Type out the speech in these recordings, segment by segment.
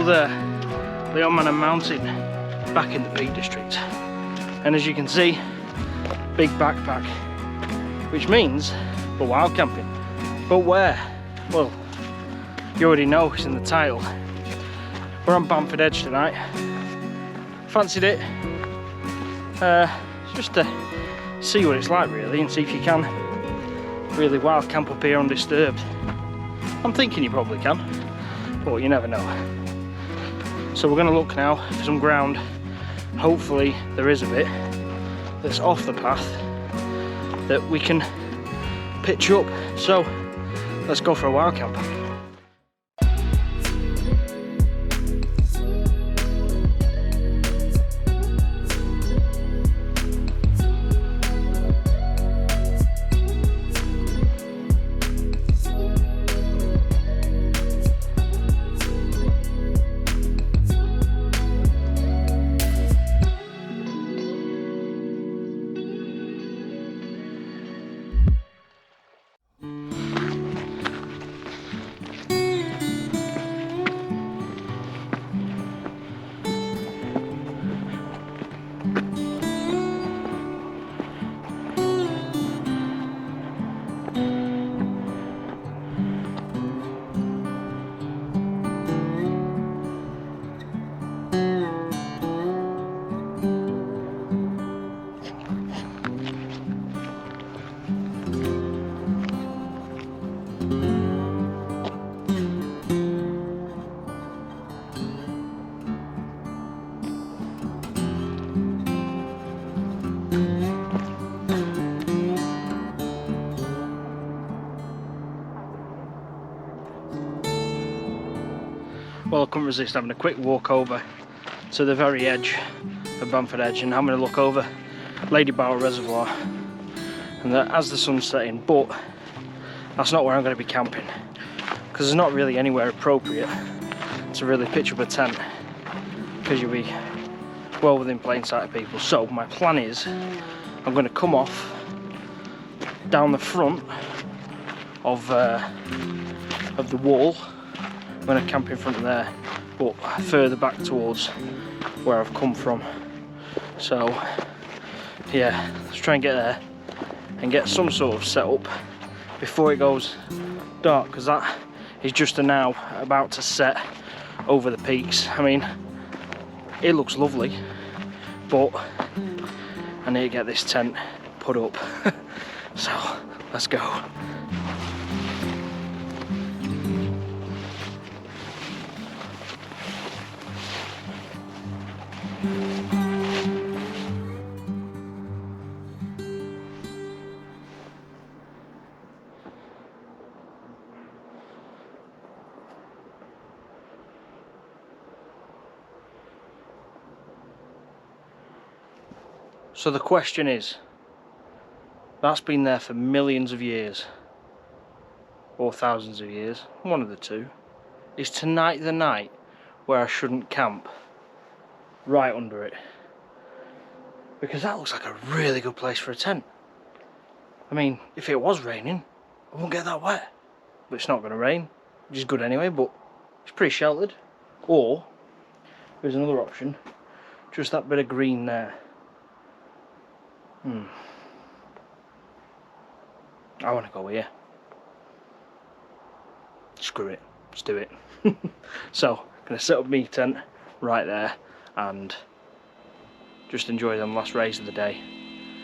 another Leon Manor mountain back in the Peak District. And as you can see, big backpack, which means we're wild camping. But where? Well, you already know, it's in the title. We're on Bamford Edge tonight. Fancied it. Just to see what it's like really, and see if you can really wild camp up here undisturbed. I'm thinking you probably can, but you never know. So we're going to look now for some ground. Hopefully there is a bit that's off the path that we can pitch up. So let's go for a wild camp. Well, I couldn't resist having a quick walk over to the very edge of Bamford Edge and having a look over Lady Bower Reservoir, and as the sun's setting. But that's not where I'm going to be camping, because there's not really anywhere appropriate to really pitch up a tent, because you'll be well within plain sight of people. So my plan is I'm going to come off down the front of the wall. I'm going to camp in front of there, but further back towards where I've come from. So yeah, let's try and get there and get some sort of setup before it goes dark, because that is just now about to set over the peaks. I mean, it looks lovely, but I need to get this tent put up. So let's go. So the question is, that's been there for millions of years, or thousands of years, one of the two. Is tonight the night where I shouldn't camp right under it? Because that looks like a really good place for a tent. I mean, if it was raining, I won't get that wet. But it's not going to rain, which is good anyway, but it's pretty sheltered. Or, there's another option, just that bit of green there. I want to go here. Screw it, let's do it. So, I'm going to set up my tent right there and just enjoy them last rays of the day,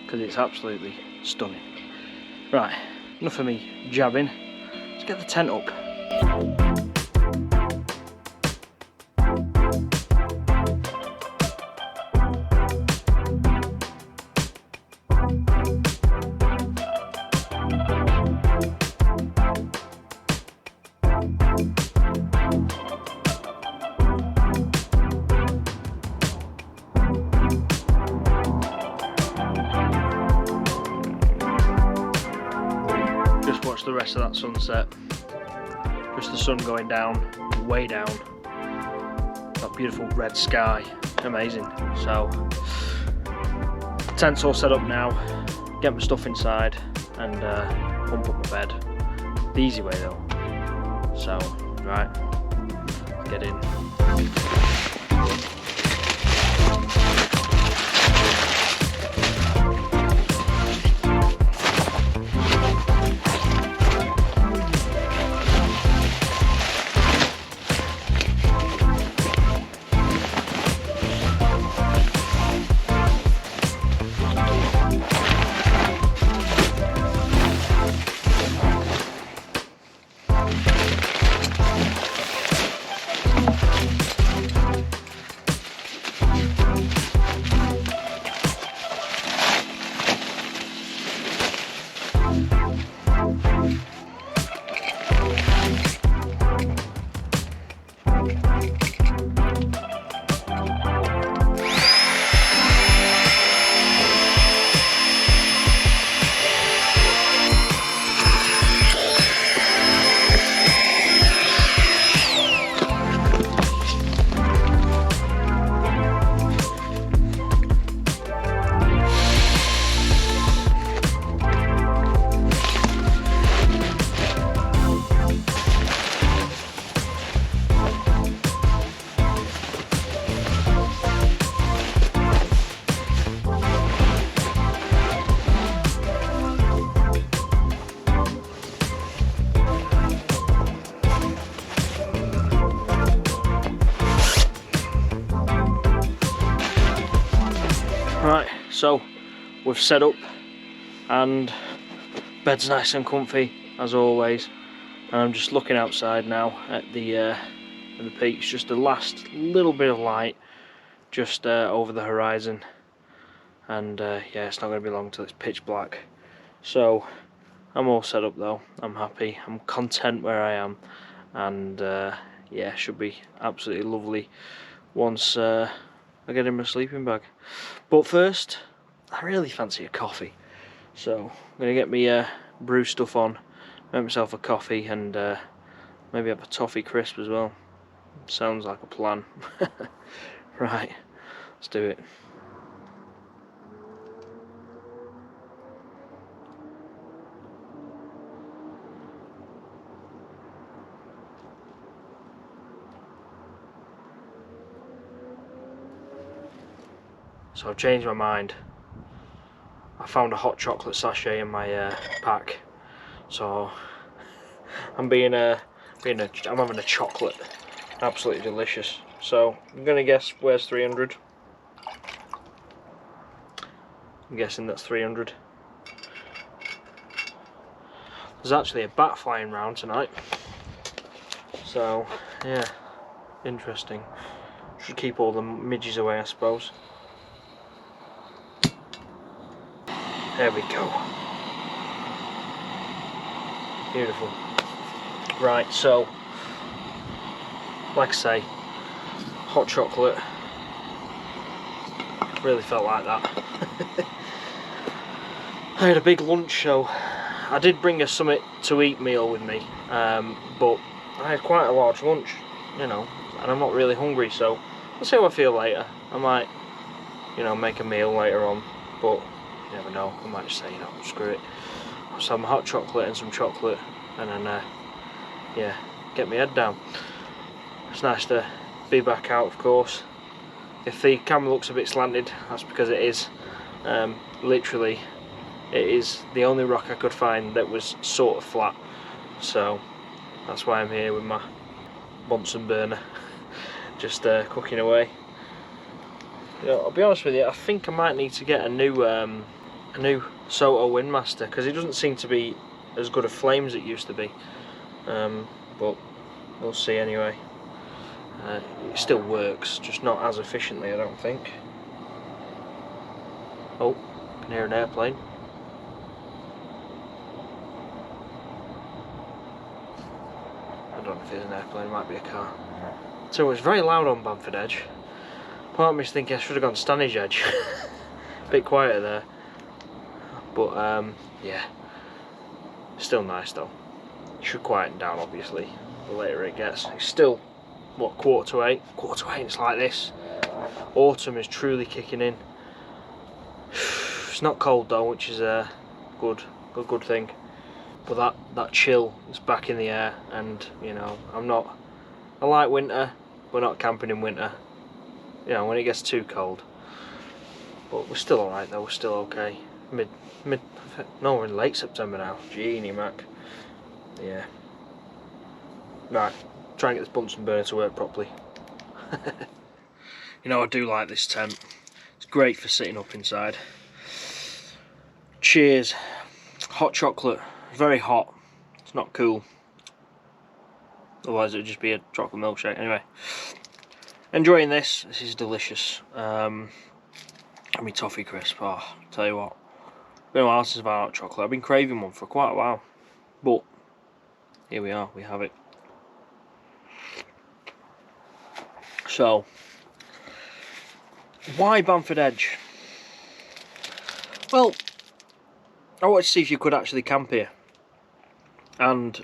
because it's absolutely stunning. Right, enough of me jabbing, let's get the tent up. Watch the rest of that sunset, just the sun going down, way down, that beautiful red sky, amazing. So tent's all set up now, get my stuff inside and pump up my bed, the easy way though. So right, get in. Right, so we've set up and bed's nice and comfy as always, and I'm just looking outside now at the peaks, just the last little bit of light just over the horizon, and yeah, it's not going to be long till it's pitch black. So I'm all set up though, I'm happy, I'm content where I am, and yeah, should be absolutely lovely once I get in my sleeping bag. But first, I really fancy a coffee, so I'm going to get me brew stuff on, make myself a coffee, and maybe have a toffee crisp as well. Sounds like a plan. Right, let's do it. So I've changed my mind. I found a hot chocolate sachet in my pack, so I'm having a chocolate. Absolutely delicious. So I'm gonna guess where's 300. I'm guessing that's 300. There's actually a bat flying round tonight, so yeah, interesting. Should keep all the midges away, I suppose. There we go. Beautiful. Right, so like I say, hot chocolate. Really felt like that. I had a big lunch, so I did bring a something to eat meal with me, but I had quite a large lunch, you know, and I'm not really hungry, so we'll see how I feel later. I might, you know, make a meal later on, but you never know. I might just say, you know, screw it. I'll have some hot chocolate and some chocolate, and then yeah, get my head down. It's nice to be back out, of course. If the camera looks a bit slanted, that's because it is. Literally, it is the only rock I could find that was sort of flat, so that's why I'm here with my Bunsen burner, just cooking away. You know, I'll be honest with you, I think I might need to get a new Soto Windmaster, because it doesn't seem to be as good a flame as it used to be, but we'll see anyway. It still works, just not as efficiently, I don't think. Oh, I can hear an airplane. I don't know if there's an airplane, it might be a car. So it's very loud on Bamford Edge. Part of me's thinking I should have gone Stanage Edge. Bit quieter there. But yeah, still nice though. Should quieten down obviously, the later it gets. It's still, what, 7:45? 7:45, it's like this. Autumn is truly kicking in. It's not cold though, which is a good thing. But that chill is back in the air, and you know, I'm not I like winter. We're not camping in winter, you know, when it gets too cold. But we're still alright though, we're still okay. No, we're in late September now. Genie Mac. Yeah. Right, try and get this Bunsen burner to work properly. You know, I do like this tent. It's great for sitting up inside. Cheers. Hot chocolate. Very hot. It's not cool. Otherwise it would just be a chocolate milkshake. Anyway. Enjoying this. This is delicious. And my toffee crisp. Oh, tell you what. Been a while since I've had hot chocolate. I've been craving one for quite a while. But here we are, we have it. So, why Bamford Edge? Well, I wanted to see if you could actually camp here. And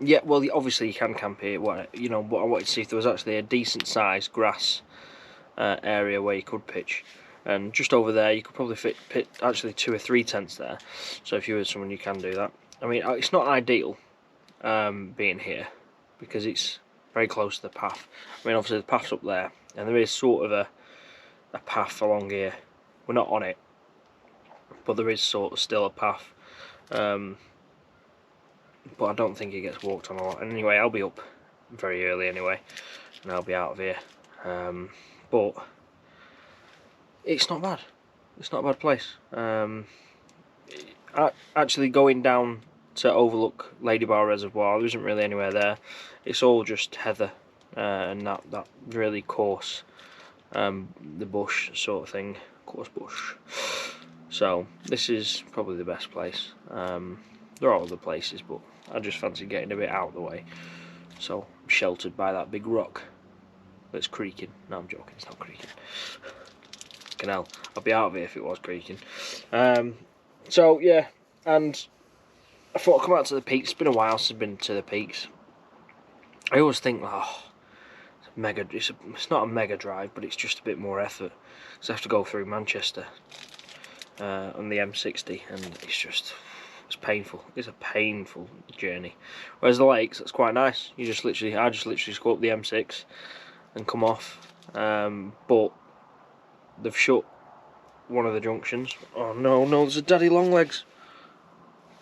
yeah, well, obviously you can camp here. You know, but I wanted to see if there was actually a decent sized grass area where you could pitch. And just over there, you could probably fit actually 2 or 3 tents there. So if you were someone, you can do that. I mean, it's not ideal being here because it's very close to the path. I mean, obviously the path's up there, and there is sort of a path along here. We're not on it, but there is sort of still a path. But I don't think it gets walked on a lot. And anyway, I'll be up very early anyway, and I'll be out of here. But it's not bad. It's not a bad place. Actually, going down to overlook Lady Bar Reservoir, there isn't really anywhere there. It's all just heather and that really coarse, the bush sort of thing, coarse bush. So this is probably the best place. There are other places, but I just fancy getting a bit out of the way. So I'm sheltered by that big rock that's creaking. No, I'm joking, it's not creaking. Hell, I'd be out of here if it was creaking. So yeah, and I thought I'd come out to the peaks. It's been a while since I've been to the peaks. I always think, oh, it's not a mega drive, but it's just a bit more effort. Because I have to go through Manchester on the M60, and it's painful. It's a painful journey. Whereas the lakes, that's quite nice. I just literally go up the M6 and come off. But they've shut one of the junctions. Oh no, there's a daddy long legs.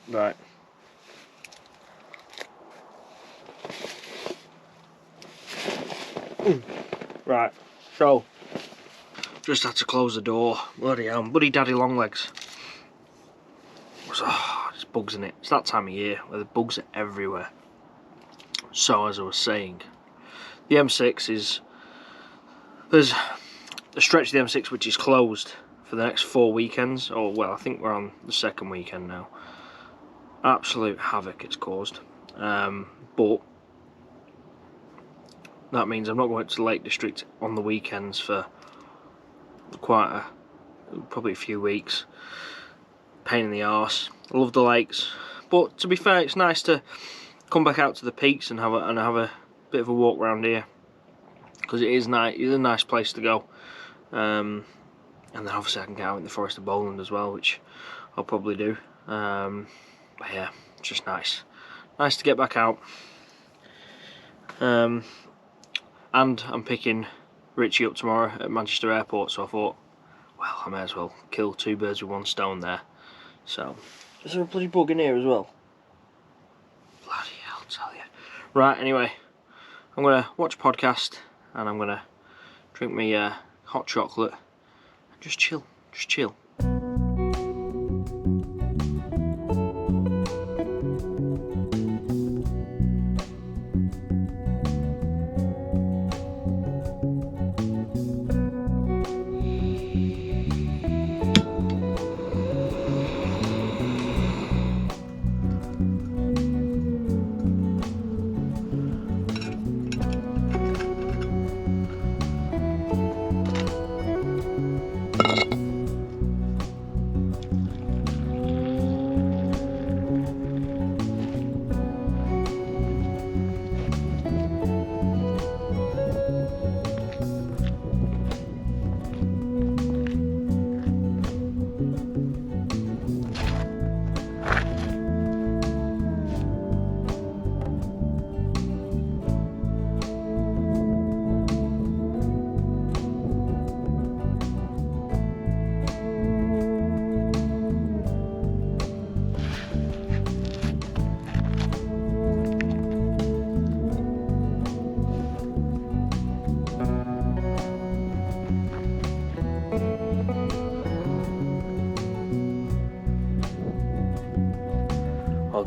Right. Right, so just had to close the door. Bloody hell, bloody daddy long legs. There's bugs in it. It's that time of year where the bugs are everywhere. So as I was saying, the M6 there's a stretch of the M6 which is closed for the next 4 weekends. Or well, I think we're on the 2nd weekend now. Absolute havoc it's caused. But that means I'm not going to the Lake District on the weekends for probably a few weeks. Pain in the arse. I love the lakes, but to be fair, it's nice to come back out to the peaks and have a bit of a walk around here, because it is nice. It's a nice place to go. And then obviously I can get out in the Forest of Bowland as well, which I'll probably do. But yeah, it's just nice to get back out. And I'm picking Richie up tomorrow at Manchester Airport, so I thought, well, I may as well kill 2 birds with 1 stone there. So, is there a bloody bug in here as well? Bloody hell, tell you. Right, anyway, I'm going to watch a podcast, and I'm going to drink my hot chocolate, and just chill.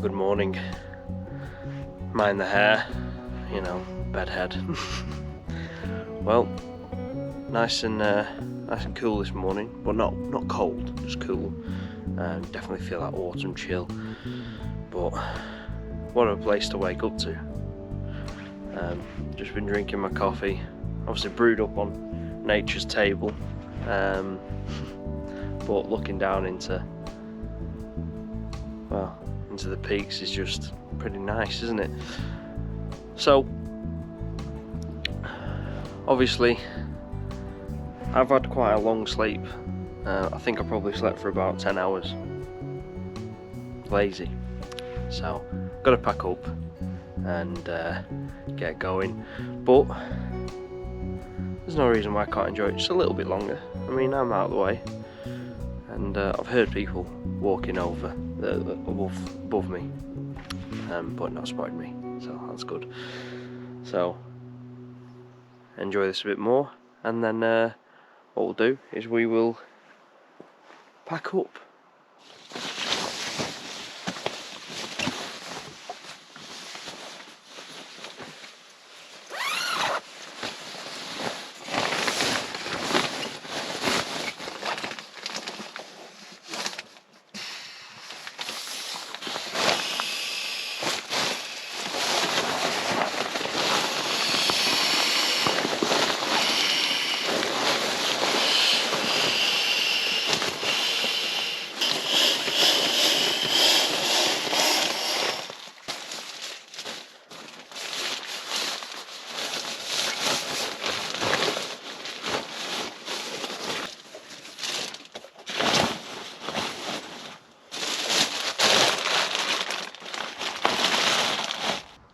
good morning. Mind the hair, you know, bedhead. Well, nice and cool this morning. Well, not cold, just cool. Definitely feel that autumn chill. But what a place to wake up to. Just been drinking my coffee, obviously brewed up on nature's table, but looking down into the peaks is just pretty nice, isn't it? So obviously I've had quite a long sleep. I think I probably slept for about 10 hours. Lazy. So got to pack up and get going, but there's no reason why I can't enjoy it just a little bit longer. I mean, I'm out of the way, and I've heard people walking over above me, but not spotted me, so that's good. So enjoy this a bit more, and then what we'll do is we will pack up.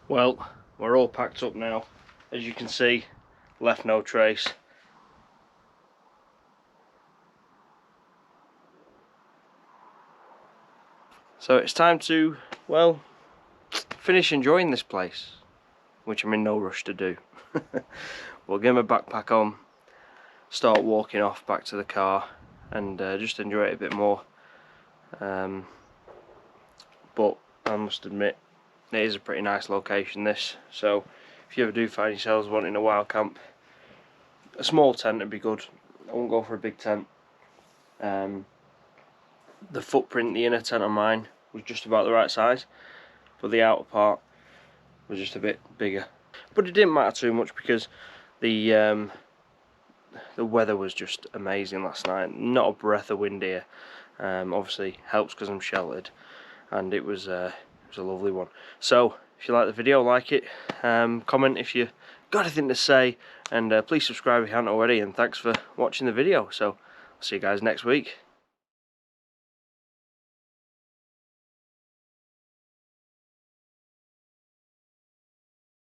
Well, we're all packed up now. As you can see, left no trace. So it's time to, well, finish enjoying this place, which I'm in no rush to do. We'll get my backpack on, start walking off back to the car, and just enjoy it a bit more. But I must admit, it is a pretty nice location, this. So if you ever do find yourselves wanting a wild camp, a small tent would be good. I won't go for a big tent. The footprint, the inner tent on mine was just about the right size, but the outer part was just a bit bigger. But it didn't matter too much because the weather was just amazing last night. Not a breath of wind here. Obviously helps because I'm sheltered, and it was a lovely one. So if you like the video, like it, comment if you got anything to say, and please subscribe if you haven't already, and thanks for watching the video. So I'll see you guys next week.